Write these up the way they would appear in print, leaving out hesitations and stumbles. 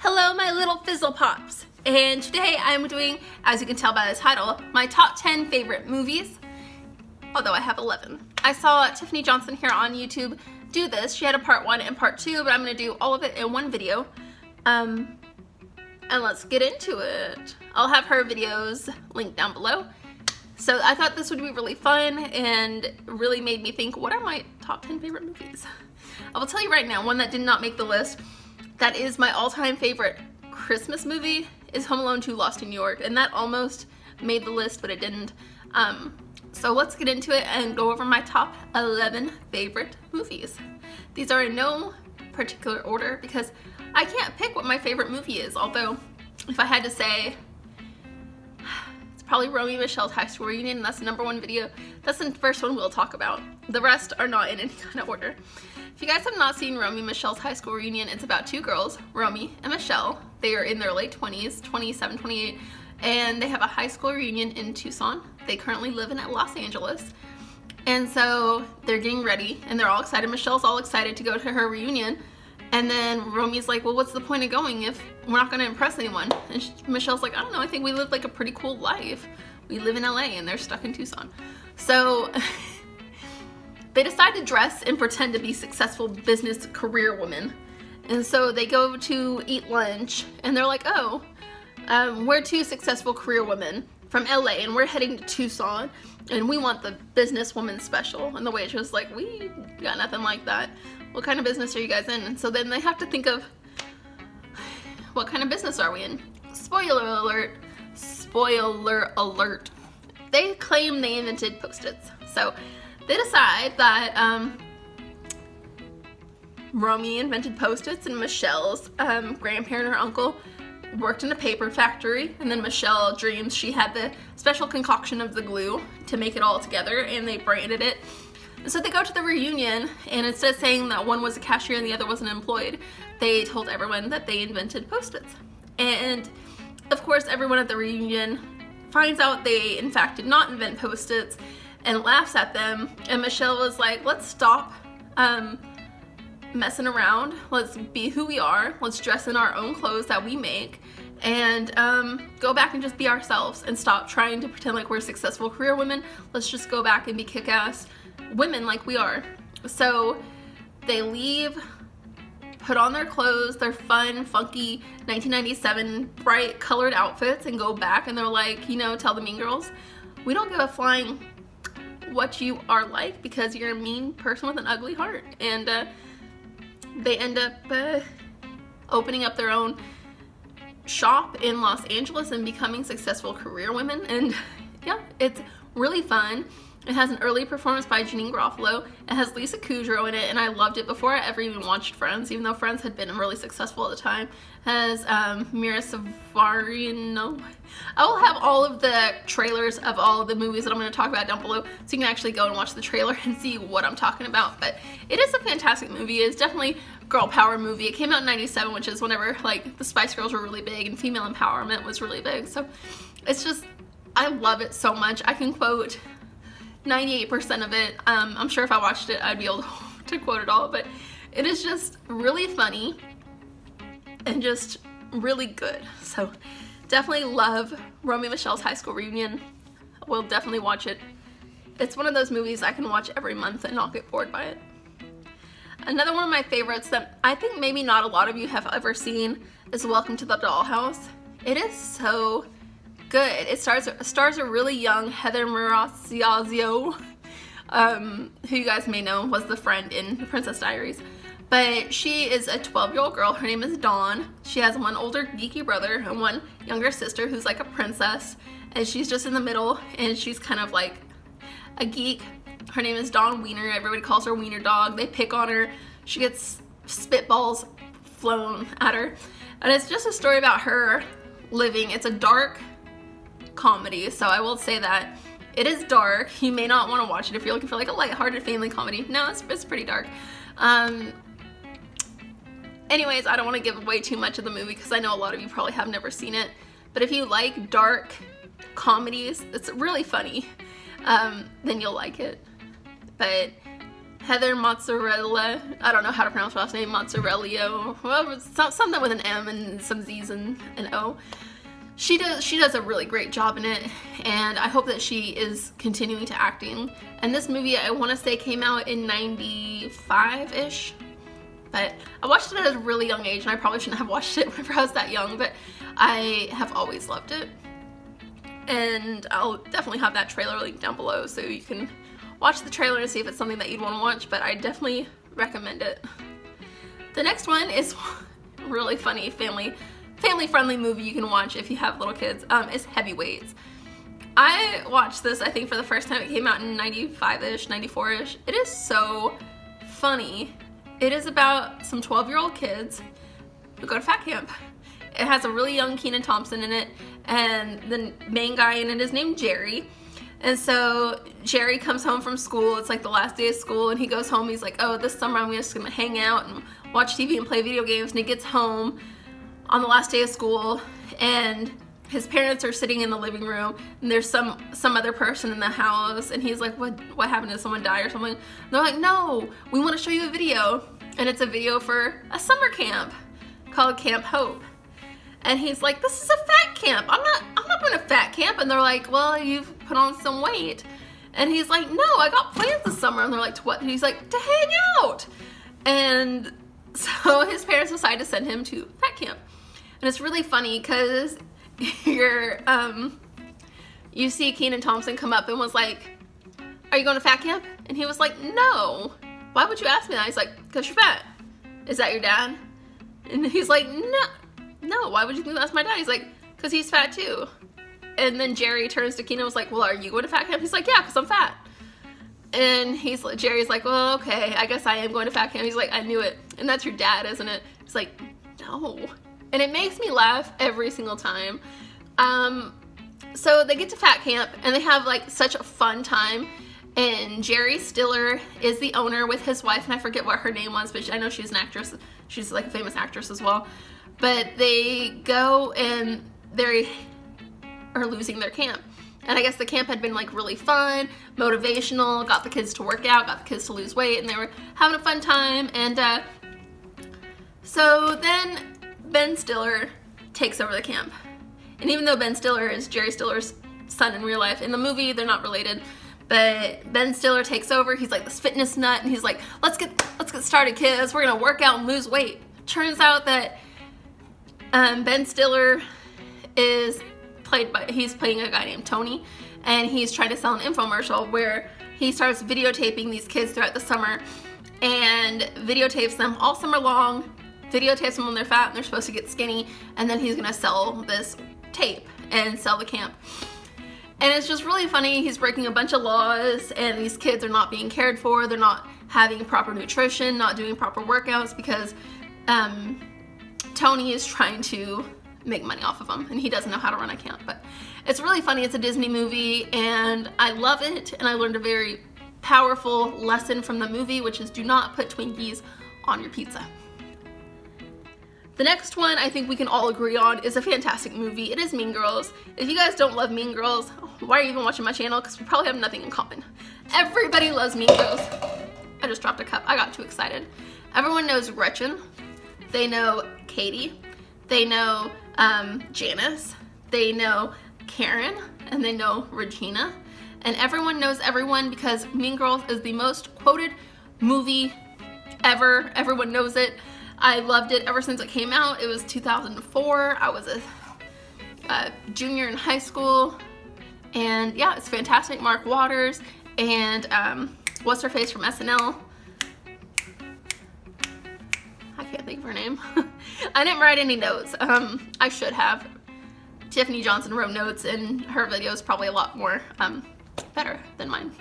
Hello my little Fizzle Pops, and today I'm doing, as you can tell by the title, my top 10 favorite movies, although I have 11. I saw Tiffany Johnson here on YouTube do this. She had a part 1 and part 2, but I'm going to do all of it in one video. And let's get into it. I'll have her videos linked down below. So I thought this would be really fun and really made me think, what are my top 10 favorite movies? I will tell you right now, one that did not make the list, that is my all-time favorite Christmas movie, is Home Alone 2 Lost in New York, and that almost made the list, but it didn't. So let's get into it and go over my top 11 favorite movies. These are in no particular order because I can't pick what my favorite movie is, although if I had to say, it's probably Romy and Michele's high school reunion, and that's the #1 video. That's the first one we'll talk about. The rest are not in any kind of order. If you guys have not seen Romy and Michele's high school reunion, it's about two girls, Romy and Michele. They are in their late 20s, 27, 28, and they have a high school reunion in Tucson. They currently live in Los Angeles. And so they're getting ready and they're all excited. Michelle's all excited to go to her reunion. And then Romy's like, well, what's the point of going if we're not going to impress anyone? And Michelle's like, I don't know, I think we live like a pretty cool life. We live in LA and they're stuck in Tucson. So they decide to dress and pretend to be successful business career women. And so they go to eat lunch and they're like, oh, we're two successful career women from LA and we're heading to Tucson and we want the businesswoman special. And the waitress is like, we got nothing like that. What kind of business are you guys in? And so then they have to think of, what kind of business are we in? Spoiler alert, spoiler alert. They claim they invented Post-its. So they decide that Romy invented Post-its and Michelle's grandparent or uncle worked in a paper factory, and then Michele dreams she had the special concoction of the glue to make it all together, and they branded it. And so they go to the reunion, and instead of saying that one was a cashier and the other wasn't employed, they told everyone that they invented Post-its. And of course everyone at the reunion finds out they in fact did not invent Post-its and laughs at them, and Michele was like, let's stop messing around, let's be who we are, let's dress in our own clothes that we make, and go back and just be ourselves and stop trying to pretend like we're successful career women. Let's just go back and be kick-ass women like we are. So they leave, put on their clothes, their fun, funky 1997 bright colored outfits, and go back, and they're like, you know, tell the mean girls, we don't give a flying what you are like because you're a mean person with an ugly heart. And they end up opening up their own shop in Los Angeles and becoming successful career women. And yeah, it's really fun. It has an early performance by Janeane Garofalo. It has Lisa Kudrow in it, and I loved it before I ever even watched Friends, even though Friends had been really successful at the time. It has Mira Sorvino. I will have all of the trailers of all of the movies that I'm going to talk about down below, so you can actually go and watch the trailer and see what I'm talking about. But it is a fantastic movie. It's definitely a girl power movie. It came out in '97, which is whenever like the Spice Girls were really big and female empowerment was really big. So it's just, I love it so much. I can quote 98% of it. I'm sure if I watched it I'd be able to quote it all, but it is just really funny and just really good. So definitely love Romy and Michele's high school reunion. We'll definitely watch it. It's one of those movies I can watch every month and not get bored by it. Another one of my favorites that I think maybe not a lot of you have ever seen is Welcome to the Dollhouse. It is so good. It stars a really young Heather Maraciazzo, who you guys may know was the friend in The Princess Diaries. But she is a 12-year-old girl. Her name is Dawn. She has one older geeky brother and one younger sister who's like a princess, and she's just in the middle, and she's kind of like a geek. Her name is Dawn Wiener. Everybody calls her Wiener Dog. They pick on her. She gets spitballs flown at her. And it's just a story about her living. It's a dark comedy, so I will say that it is dark. You may not want to watch it if you're looking for like a lighthearted family comedy. No, it's pretty dark. Anyways, I don't want to give away too much of the movie because I know a lot of you probably have never seen it, but if you like dark comedies, it's really funny, then you'll like it. But Heather Mozzarella. I don't know how to pronounce her last name. Mozzarella. Well, something with an M and some Z's and an O. She does a really great job in it, and I hope that she is continuing to acting. And this movie, I want to say, came out in 95-ish, but I watched it at a really young age, and I probably shouldn't have watched it whenever I was that young, but I have always loved it. And I'll definitely have that trailer linked down below so you can watch the trailer and see if it's something that you'd want to watch, but I definitely recommend it. The next one is really funny, family-friendly movie you can watch if you have little kids. Is Heavyweights. I watched this, I think, for the first time. It came out in 95-ish, 94-ish. It is so funny. It is about some 12-year-old kids who go to fat camp. It has a really young Kenan Thompson in it, and the main guy in it is named Jerry. And so Jerry comes home from school. It's like the last day of school, and he goes home. He's like, oh, this summer I'm just gonna hang out and watch TV and play video games. And he gets home on the last day of school, and his parents are sitting in the living room, and there's some other person in the house, and he's like, what happened? Did someone die or something? And they're like, no, we want to show you a video. And it's a video for a summer camp called Camp Hope. And he's like, this is a fat camp. I'm not going to fat camp. And they're like, well, you've put on some weight. And he's like, no, I got plans this summer. And they're like, to what? And he's like, to hang out. And so his parents decide to send him to fat camp. And it's really funny because you see Kenan Thompson come up and was like, are you going to fat camp? And he was like, no. Why would you ask me that? He's like, because you're fat. Is that your dad? And he's like, no, why would you think that's my dad? He's like, because he's fat too. And then Jerry turns to Kenan and was like, well, are you going to fat camp? He's like, yeah, because I'm fat. And Jerry's like, well, okay, I guess I am going to fat camp. He's like, I knew it. And that's your dad, isn't it? He's like, no. And it makes me laugh every single time. So they get to fat camp, and they have like such a fun time. And Jerry Stiller is the owner with his wife, and I forget what her name was, but I know she's an actress. She's like a famous actress as well. But they go, and they are losing their camp. And I guess the camp had been like really fun, motivational, got the kids to work out, got the kids to lose weight, and they were having a fun time. And so then Ben Stiller takes over the camp. And even though Ben Stiller is Jerry Stiller's son in real life, in the movie they're not related, but Ben Stiller takes over. He's like this fitness nut, and he's like, let's get started, kids. We're gonna work out and lose weight. Turns out that Ben Stiller is he's playing a guy named Tony, and he's trying to sell an infomercial where he starts videotaping these kids throughout the summer, and videotapes them all summer long, videotapes them when they're fat and they're supposed to get skinny, and then he's gonna sell this tape and sell the camp. And it's just really funny. He's breaking a bunch of laws, and these kids are not being cared for. They're not having proper nutrition, not doing proper workouts because Tony is trying to make money off of them, and he doesn't know how to run a camp. But it's really funny. It's a Disney movie, and I love it, and I learned a very powerful lesson from the movie, which is do not put Twinkies on your pizza. The next one I think we can all agree on is a fantastic movie. It is Mean Girls. If you guys don't love Mean Girls, why are you even watching my channel? Because we probably have nothing in common. Everybody loves Mean Girls. I just dropped a cup. I got too excited. Everyone knows Gretchen. They know Katie. They know Janice. They know Karen. And they know Regina. And everyone knows everyone because Mean Girls is the most quoted movie ever. Everyone knows it. I loved it ever since it came out. It was 2004. I was a junior in high school. And yeah, it's fantastic. Mark Waters and what's her face from SNL? I can't think of her name. I didn't write any notes. I should have. Tiffany Johnson wrote notes, and her video is probably a lot more better than mine.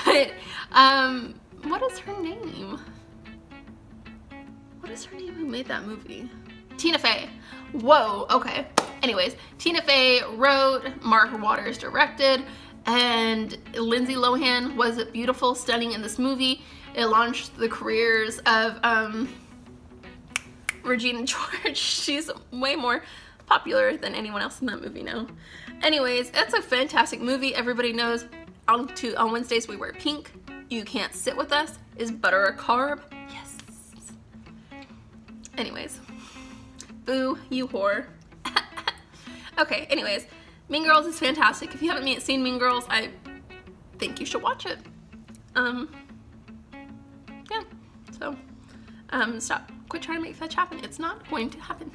But what is her name? What is her name who made that movie? Tina Fey. Whoa, okay. Anyways, Tina Fey wrote, Mark Waters directed, and Lindsay Lohan was beautiful, stunning in this movie. It launched the careers of Regina George. She's way more popular than anyone else in that movie now. Anyways, it's a fantastic movie. Everybody knows on Wednesdays we wear pink. you can't sit with us. Is butter a carb? Yes. Anyways. Boo, you whore. Okay, anyways. Mean Girls is fantastic. If you haven't seen Mean Girls, I think you should watch it. Yeah. So, stop. Quit trying to make fetch happen. It's not going to happen.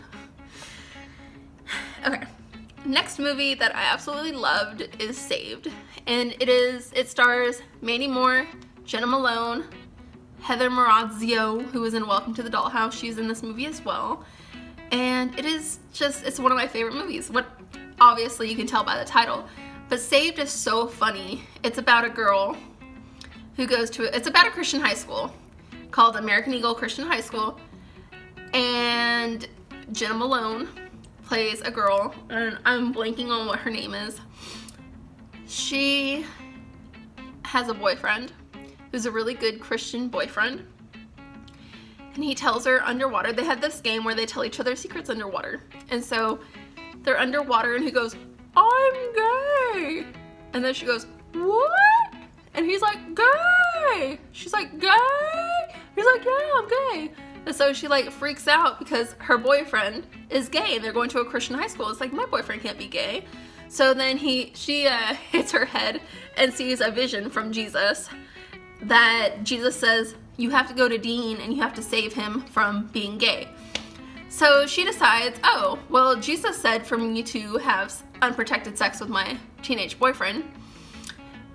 Okay. Next movie that I absolutely loved is Saved. And it stars Mandy Mohr, Jenna Malone, Heather Morazio, who was in Welcome to the Dollhouse. She's in this movie as well. And it's one of my favorite movies. Obviously you can tell by the title. But Saved is so funny. It's about a girl who it's about a Christian high school called American Eagle Christian High School. And Jenna Malone plays a girl, and I'm blanking on what her name is. She has a boyfriend who's a really good Christian boyfriend, and he tells her underwater. They had this game where they tell each other secrets underwater, and so they're underwater, and he goes, "I'm gay," and then she goes, "What?" And he's like, "Gay." She's like, "Gay?" He's like, "Yeah, I'm gay." And so she like freaks out because her boyfriend is gay and they're going to a Christian high school. It's like, my boyfriend can't be gay. So then she hits her head and sees a vision from Jesus that Jesus says, you have to go to Dean and you have to save him from being gay. So she decides, oh, well, Jesus said for me to have unprotected sex with my teenage boyfriend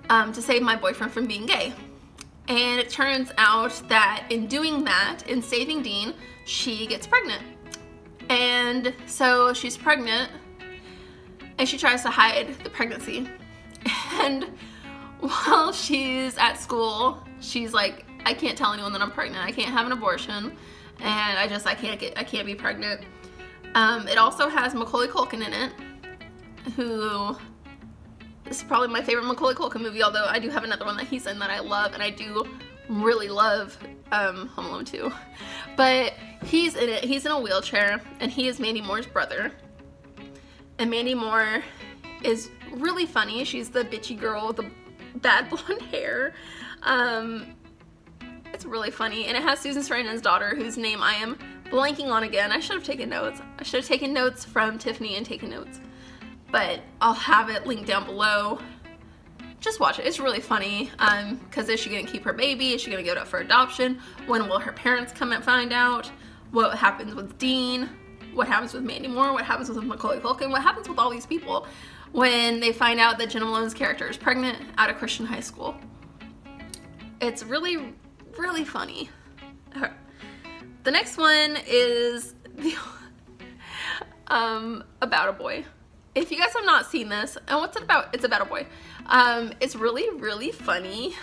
to save my boyfriend from being gay. And it turns out that in doing that, in saving Dean, she gets pregnant. And so she's pregnant, and she tries to hide the pregnancy. And while she's at school, she's like, I can't tell anyone that I'm pregnant. I can't have an abortion, and I can't be pregnant. It also has Macaulay Culkin in it, who... This is probably my favorite Macaulay Culkin movie, although I do have another one that he's in that I love, and I do really love Home Alone 2. But he's in it. He's in a wheelchair, and he is Mandy Mohr's brother. And Mandy Mohr is really funny. She's the bitchy girl with the bad blonde hair. It's really funny, and it has Susan Sarandon's daughter, whose name I am blanking on again. I should have taken notes. I should have taken notes from Tiffany and taken notes. But I'll have it linked down below. Just watch it. It's really funny. Because is she going to keep her baby? Is she going to go up for adoption? When will her parents come and find out? What happens with Dean? What happens with Mandy Mohr? What happens with Macaulay Culkin? What happens with all these people when they find out that Jenna Malone's character is pregnant at a Christian high school? It's really, really funny. The next one is About a Boy. If you guys have not seen this, and what's it about? It's about a boy. It's really, really funny.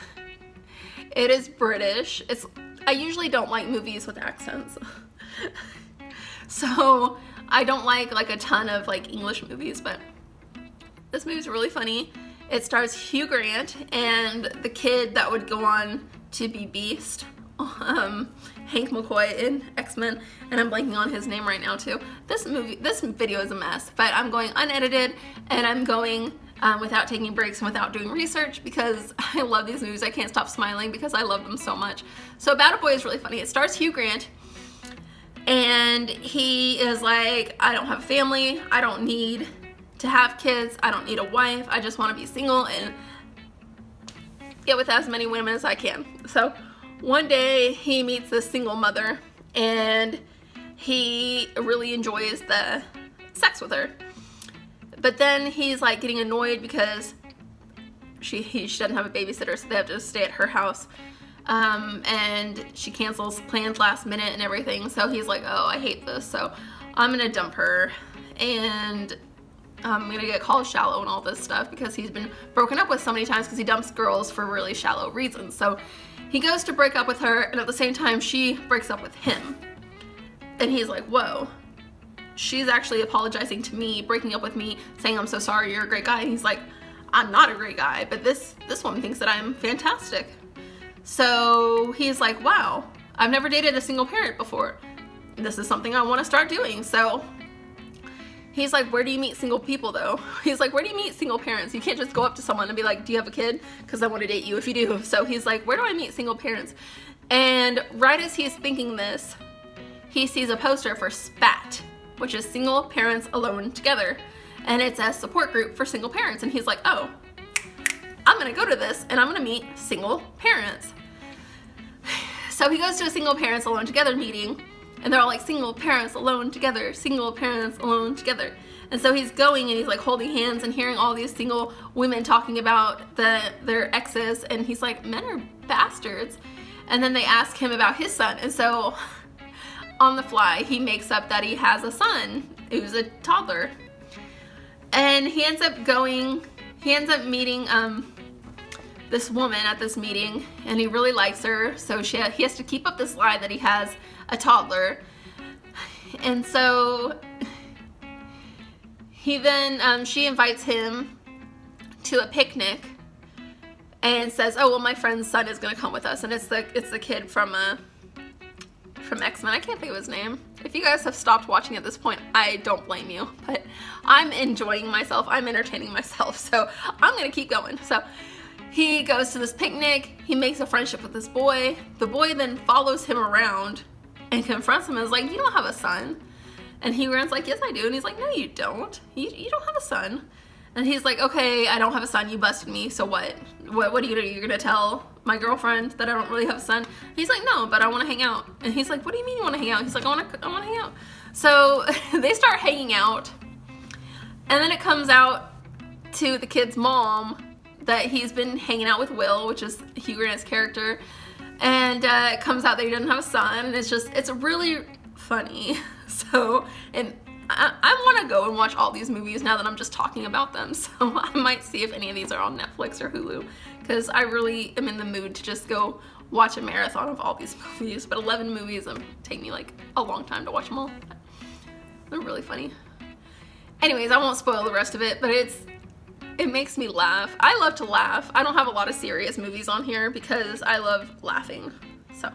It is British. I usually don't like movies with accents. So I don't like a ton of English movies, but this movie's really funny. It stars Hugh Grant and the kid that would go on to be Beast, Hank McCoy in X-Men, and I'm blanking on his name right now too. This video is a mess, but I'm going unedited, and I'm going without taking breaks and without doing research because I love these movies. I can't stop smiling because I love them so much. So About a Boy is really funny. It stars Hugh Grant, and he is like, I don't have a family, I don't need to have kids, I don't need a wife, I just want to be single and get with as many women as I can. So one day he meets this single mother, and he really enjoys the sex with her. But then he's getting annoyed because she doesn't have a babysitter, so they have to stay at her house. And she cancels plans last minute and everything. So he's like, oh, I hate this. So I'm gonna dump her, and I'm gonna get called shallow and all this stuff because he's been broken up with so many times because he dumps girls for really shallow reasons. So he goes to break up with her, and at the same time she breaks up with him. And he's like, whoa, she's actually apologizing to me, breaking up with me, saying I'm so sorry, you're a great guy. And he's like, I'm not a great guy, but this woman thinks that I'm fantastic. So he's like, wow, I've never dated a single parent before. This is something I want to start doing. So he's like, where do you meet single people though? He's like, where do you meet single parents? You can't just go up to someone and be like, do you have a kid? Because I want to date you if you do. So he's like, where do I meet single parents? And right as he's thinking this, he sees a poster for SPAT, which is Single Parents Alone Together. And it's a support group for single parents. And he's like, oh, I'm gonna go to this and I'm gonna meet single parents. So he goes to a Single Parents Alone Together meeting, and they're all like, single parents alone together, single parents alone together. And so he's going and he's like holding hands and hearing all these single women talking about their exes, and he's like, men are bastards. And then they ask him about his son, and so on the fly he makes up that he has a son who's a toddler. And he ends up meeting this woman at this meeting, and he really likes her, so he has to keep up this lie that he has a toddler. And so he then she invites him to a picnic and says, oh well, my friend's son is gonna come with us, and it's the kid from X-Men. I can't think of his name. If you guys have stopped watching at this point, I don't blame you, but I'm enjoying myself, I'm entertaining myself, so I'm gonna keep going. So he goes to this picnic, he makes a friendship with this boy. The boy then follows him around and confronts him and is like, you don't have a son. And he runs like, yes I do. And he's like, no you don't. You don't have a son. And he's like, okay, I don't have a son, you busted me, so what? What are you gonna do? You're gonna tell my girlfriend that I don't really have a son? He's like, no, but I wanna hang out. And he's like, what do you mean you wanna hang out? He's like, I wanna hang out. So they start hanging out, and then it comes out to the kid's mom that he's been hanging out with Will, which is Hugh Grant's character, and it comes out that he doesn't have a son, and it's really funny. So, and I want to go and watch all these movies now that I'm just talking about them, so I might see if any of these are on Netflix or Hulu, because I really am in the mood to just go watch a marathon of all these movies. But 11 movies would take me like a long time to watch them all. They're really funny. Anyways, I won't spoil the rest of it, but it makes me laugh. I love to laugh. I don't have a lot of serious movies on here because I love laughing. So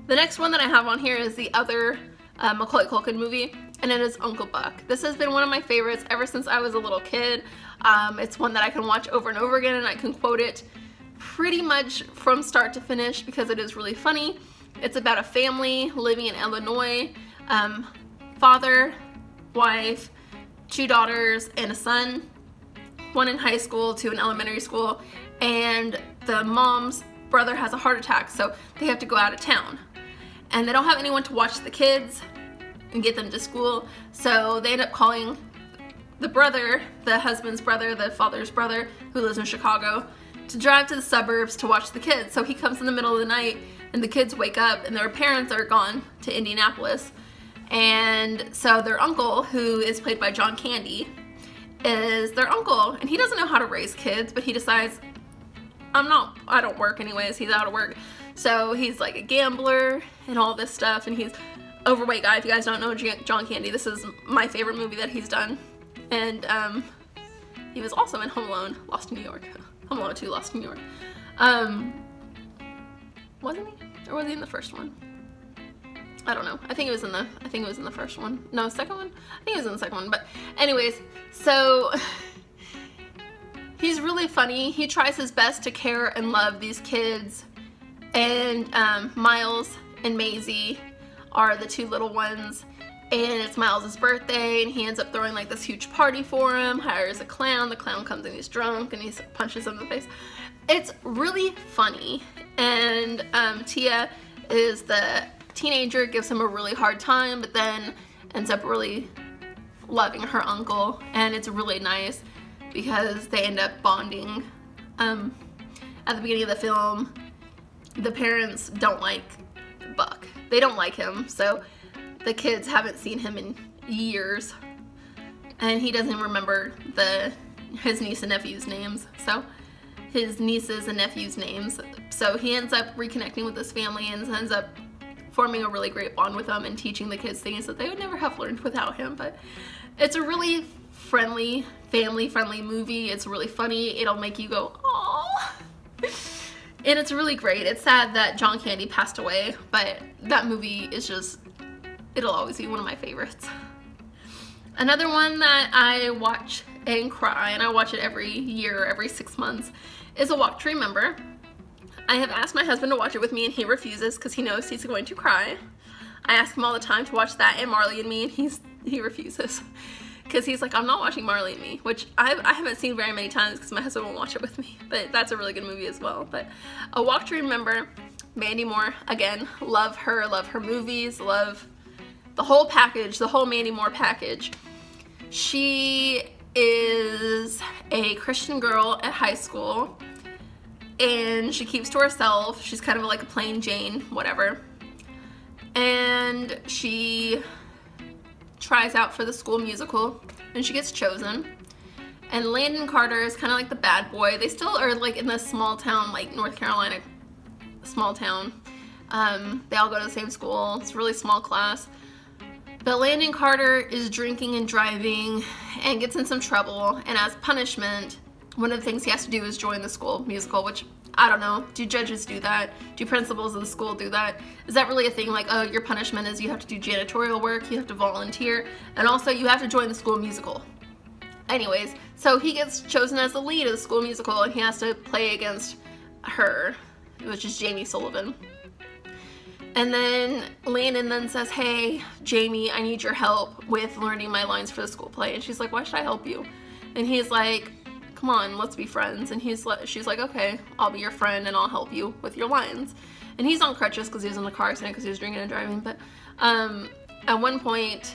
the next one that I have on here is the other Macaulay Culkin movie, and it is Uncle Buck. This has been one of my favorites ever since I was a little kid. It's one that I can watch over and over again, and I can quote it pretty much from start to finish because it is really funny. It's about a family living in Illinois, father, wife, 2 daughters, and a son. One in high school, 2 in elementary school, and the mom's brother has a heart attack, so they have to go out of town. And they don't have anyone to watch the kids and get them to school, so they end up calling the brother, the husband's brother, the father's brother, who lives in Chicago, to drive to the suburbs to watch the kids. So he comes in the middle of the night, and the kids wake up, and their parents are gone to Indianapolis. And so their uncle, who is played by John Candy, is their uncle, and he doesn't know how to raise kids, but he decides, I don't work anyways, he's out of work. So he's like a gambler and all this stuff, and he's overweight guy. If you guys don't know John Candy, this is my favorite movie that he's done. And he was also in Home Alone, Lost in New York. Home Alone 2, Lost in New York. Wasn't he? Or was he in the first one? I don't know. I think it was in the first one. No, second one? I think it was in the second one. But anyways, so he's really funny. He tries his best to care and love these kids. And Miles and Maisie are the 2 little ones. And it's Miles' birthday, and he ends up throwing like this huge party for him, hires a clown. The clown comes and he's drunk, and he punches him in the face. It's really funny. And Tia is the teenager, gives him a really hard time, but then ends up really loving her uncle, and it's really nice because they end up bonding. At the beginning of the film, the parents don't like Buck. They don't like him, so the kids haven't seen him in years, and he doesn't remember his niece and nephew's names. So his nieces and nephews' names. So he ends up reconnecting with his family and ends up forming a really great bond with them and teaching the kids things that they would never have learned without him. But it's a really friendly, family-friendly movie. It's really funny. It'll make you go, aww. And it's really great. It's sad that John Candy passed away, but that movie is just, it'll always be one of my favorites. Another one that I watch and cry, and I watch it every year, every 6 months, is A Walk to Remember. I have asked my husband to watch it with me, and he refuses because he knows he's going to cry. I ask him all the time to watch that and Marley and Me, and he refuses. Because he's like, I'm not watching Marley and Me, which I haven't seen very many times because my husband won't watch it with me. But that's a really good movie as well. But A Walk to Remember, Mandy Mohr, again, love her movies, love the whole package, the whole Mandy Mohr package. She is a Christian girl at high school, and she keeps to herself. She's kind of like a plain Jane, whatever. And she tries out for the school musical, and she gets chosen. And Landon Carter is kind of like the bad boy. They still are like in this small town, like North Carolina, small town. They all go to the same school. It's a really small class. But Landon Carter is drinking and driving and gets in some trouble, and as punishment, one of the things he has to do is join the school musical, which I don't know. Do judges do that? Do principals of the school do that? Is that really a thing? Like, oh, your punishment is you have to do janitorial work, you have to volunteer, and also you have to join the school musical. Anyways, so he gets chosen as the lead of the school musical, and he has to play against her, which is Jamie Sullivan. And then Landon then says, hey, Jamie, I need your help with learning my lines for the school play. And she's like, why should I help you? And he's like, come on, let's be friends. And she's like, okay, I'll be your friend and I'll help you with your lines. And he's on crutches because he was in a car accident because he was drinking and driving. But at one point,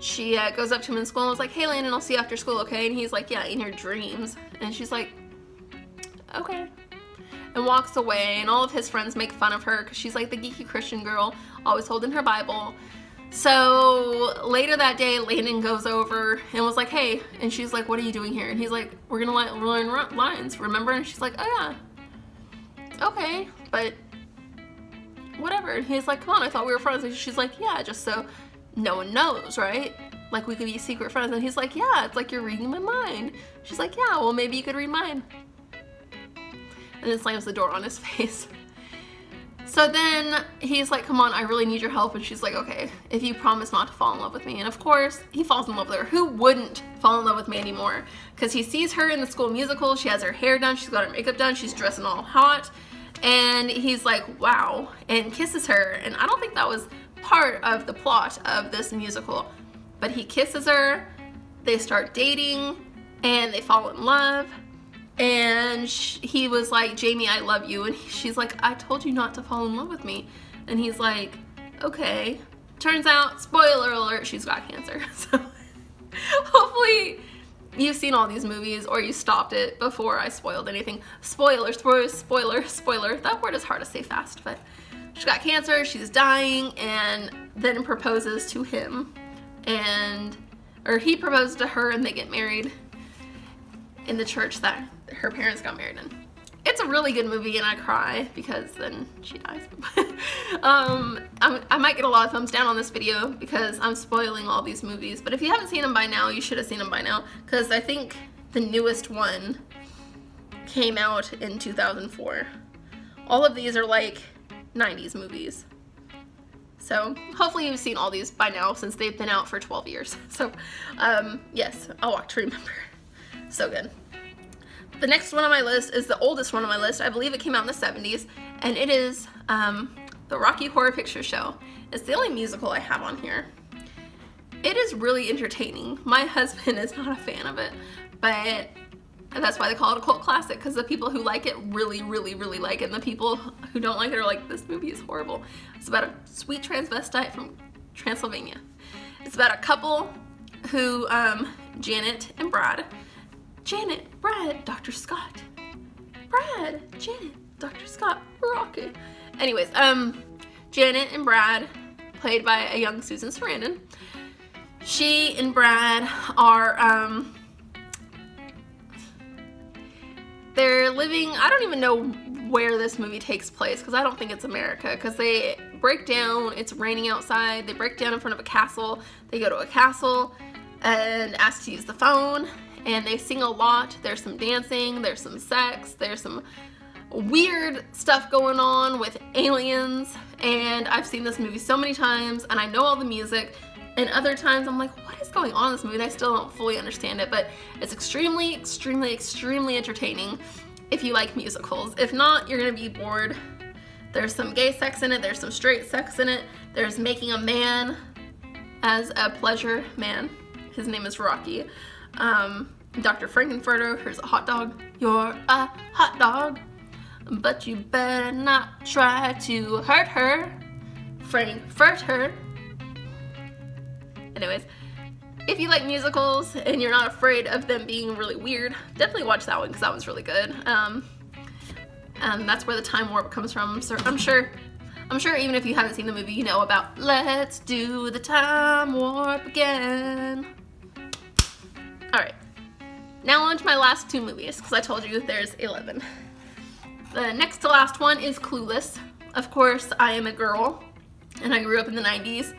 she goes up to him in school and was like, hey, Landon, I'll see you after school, okay? And he's like, yeah, in your dreams. And she's like, okay. And walks away, and all of his friends make fun of her because she's like the geeky Christian girl, always holding her Bible. So later that day, Landon goes over and was like, hey, and she's like, what are you doing here? And he's like, we're gonna learn lines, remember? And she's like, oh yeah, okay, but whatever. And he's like, come on, I thought we were friends. And she's like, yeah, just so no one knows, right? Like we could be secret friends. And he's like, yeah, it's like you're reading my mind. She's like, yeah, well, maybe you could read mine. And then slams the door on his face. So then he's like, come on, I really need your help. And she's like, okay, if you promise not to fall in love with me. And of course, he falls in love with her. Who wouldn't fall in love with Mandy Mohr? Because he sees her in the school musical. She has her hair done. She's got her makeup done. She's dressing all hot. And he's like, wow, and kisses her. And I don't think that was part of the plot of this musical. But he kisses her. They start dating. And they fall in love. And he was like, Jamie, I love you. And she's like, I told you not to fall in love with me. And he's like, okay. Turns out, spoiler alert, she's got cancer. So hopefully you've seen all these movies or you stopped it before I spoiled anything. Spoiler. That word is hard to say fast, but she's got cancer, she's dying, and then proposes to him. Or he proposes to her, and they get married in the church that her parents got married in. It's a really good movie, and I cry because then she dies. I might get a lot of thumbs down on this video because I'm spoiling all these movies, but if you haven't seen them by now, you should have seen them by now, because I think the newest one came out in 2004. All of these are like 90s movies. So hopefully you've seen all these by now since they've been out for 12 years. So yes, A Walk to Remember. So good. The next one on my list is the oldest one on my list. I believe it came out in the 70s, and it is the Rocky Horror Picture Show. It's the only musical I have on here. It is really entertaining. My husband is not a fan of it, but that's why they call it a cult classic, because the people who like it really, really, really like it, and the people who don't like it are like, this movie is horrible. It's about a sweet transvestite from Transylvania. It's about a couple who, Janet and Brad, Dr. Scott. Brad, Janet, Dr. Scott, Rocky. Anyways, Janet and Brad, played by a young Susan Sarandon. She and Brad are, they're living, I don't even know where this movie takes place, because I don't think it's America, because they break down, it's raining outside, they break down in front of a castle, they go to a castle and ask to use the phone. And they sing a lot. There's some dancing, there's some sex, there's some weird stuff going on with aliens. And I've seen this movie so many times, and I know all the music. And other times I'm like, what is going on in this movie? And I still don't fully understand it, but it's extremely, extremely, extremely entertaining if you like musicals. If not, you're gonna be bored. There's some gay sex in it, there's some straight sex in it, there's making a man as a pleasure man. His name is Rocky. Dr. Frankenfurter, here's a hot dog. You're a hot dog, but you better not try to hurt her. Frankfurter. Anyways, if you like musicals and you're not afraid of them being really weird, definitely watch that one because that one's really good. That's where the time warp comes from. So I'm sure even if you haven't seen the movie, you know about Let's Do the Time Warp Again. Alright, now on to my last 2 movies, because I told you there's 11. The next to last one is Clueless. Of course, I am a girl, and I grew up in the 90s.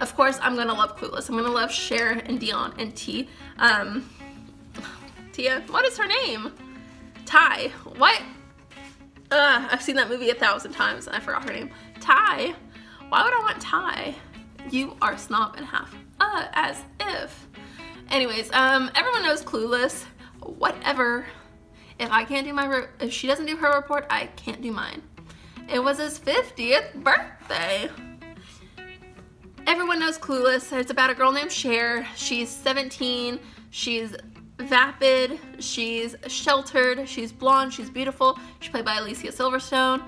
Of course, I'm gonna love Clueless. I'm gonna love Cher and Dion and Tia. What is her name? Ty. What? I've seen that movie 1,000 times and I forgot her name. Ty. Why would I want Ty? You are snob and half. As if. Anyways, everyone knows Clueless. Whatever. If she doesn't do her report, I can't do mine. It was his 50th birthday. Everyone knows Clueless. It's about a girl named Cher. She's 17. She's vapid. She's sheltered. She's blonde. She's beautiful. She's played by Alicia Silverstone.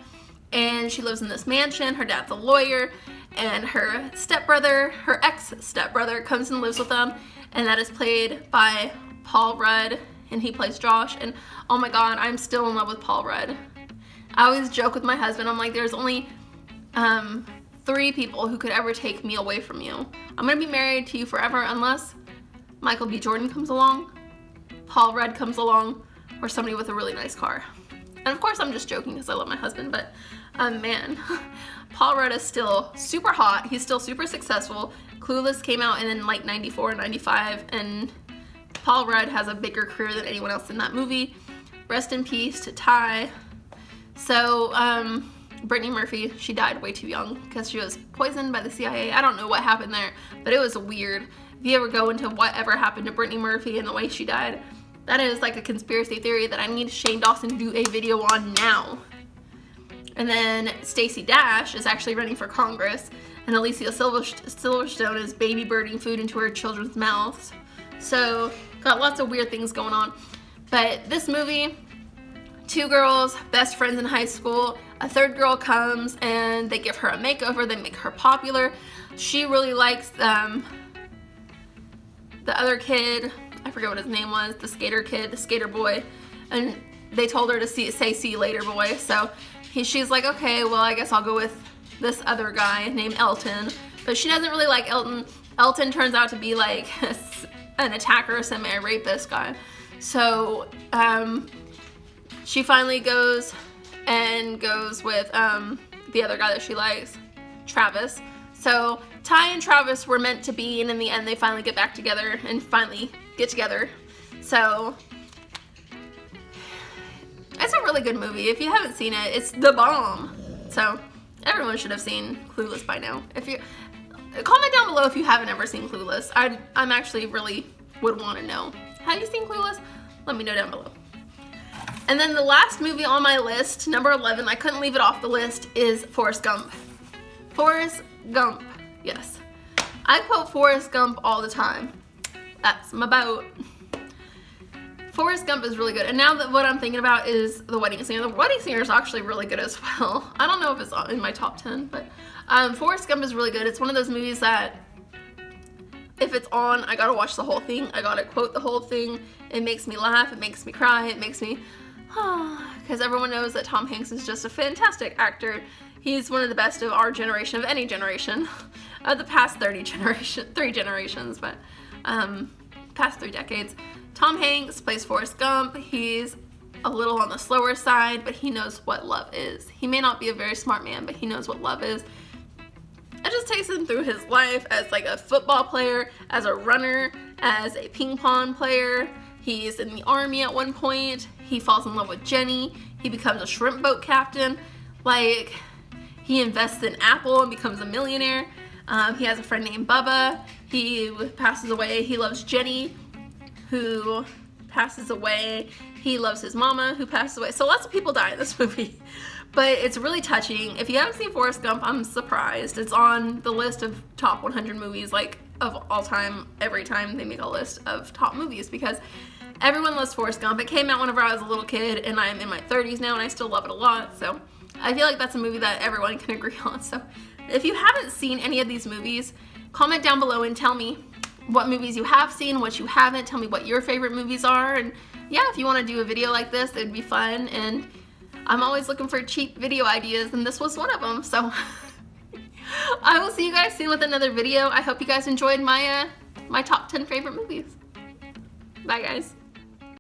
And she lives in this mansion. Her dad's a lawyer. And her stepbrother, her ex-stepbrother, comes and lives with them. And that is played by Paul Rudd. And he plays Josh. And oh my god, I'm still in love with Paul Rudd. I always joke with my husband. I'm like, there's only 3 people who could ever take me away from you. I'm gonna be married to you forever unless Michael B. Jordan comes along, Paul Rudd comes along, or somebody with a really nice car. And of course I'm just joking because I love my husband, but man, Paul Rudd is still super hot. He's still super successful. Clueless came out in like 94, 95, and Paul Rudd has a bigger career than anyone else in that movie. Rest in peace to Ty. So, Brittany Murphy, she died way too young because she was poisoned by the CIA. I don't know what happened there, but it was weird. If you ever go into whatever happened to Brittany Murphy and the way she died, that is like a conspiracy theory that I need Shane Dawson to do a video on now. And then Stacey Dash is actually running for Congress, and Alicia Silverstone is baby birding food into her children's mouths. So, got lots of weird things going on. But this movie, 2 girls, best friends in high school, a 3rd girl comes and they give her a makeover, they make her popular. She really likes the other kid, I forget what his name was, the skater kid, the skater boy, and they told her to say see you later boy, so she's like, okay, well I guess I'll go with this other guy named Elton, but she doesn't really like Elton. Elton turns out to be like an attacker, semi-rapist guy, so she finally goes with the other guy that she likes, Travis. So Ty and Travis were meant to be, and in the end they finally get back together and finally get together. So it's a really good movie. If you haven't seen it, it's the bomb. So everyone should have seen Clueless by now. If you comment down below if you haven't ever seen Clueless. I'm actually really would want to know. Have you seen Clueless? Let me know down below. And then the last movie on my list, number 11, I couldn't leave it off the list, is Forrest Gump. Forrest Gump, yes. I quote Forrest Gump all the time. That's my boat. Forrest Gump is really good. And now that what I'm thinking about is The Wedding Singer. The Wedding Singer is actually really good as well. I don't know if it's in my top 10, but Forrest Gump is really good. It's one of those movies that if it's on, I gotta watch the whole thing. I gotta quote the whole thing. It makes me laugh. It makes me cry. It makes me, because everyone knows that Tom Hanks is just a fantastic actor. He's one of the best of our generation, of any generation, of the past 3 generations, but past 3 decades. Tom Hanks plays Forrest Gump. He's a little on the slower side, but he knows what love is. He may not be a very smart man, but he knows what love is. It just takes him through his life as like a football player, as a runner, as a ping pong player. He's in the army at one point. He falls in love with Jenny. He becomes a shrimp boat captain. Like, he invests in Apple and becomes a millionaire. He has a friend named Bubba. He passes away. He loves Jenny, who passes away. He loves his mama, who passes away. So lots of people die in this movie. But it's really touching. If you haven't seen Forrest Gump, I'm surprised. It's on the list of top 100 movies, like, of all time, every time they make a list of top movies, because everyone loves Forrest Gump. It came out whenever I was a little kid, and I'm in my 30s now, and I still love it a lot. So I feel like that's a movie that everyone can agree on. So if you haven't seen any of these movies, comment down below and tell me what movies you have seen, what you haven't. Tell me what your favorite movies are. And yeah, if you want to do a video like this, it'd be fun. And I'm always looking for cheap video ideas, and this was one of them. So I will see you guys soon with another video. I hope you guys enjoyed my my top 10 favorite movies. Bye, guys.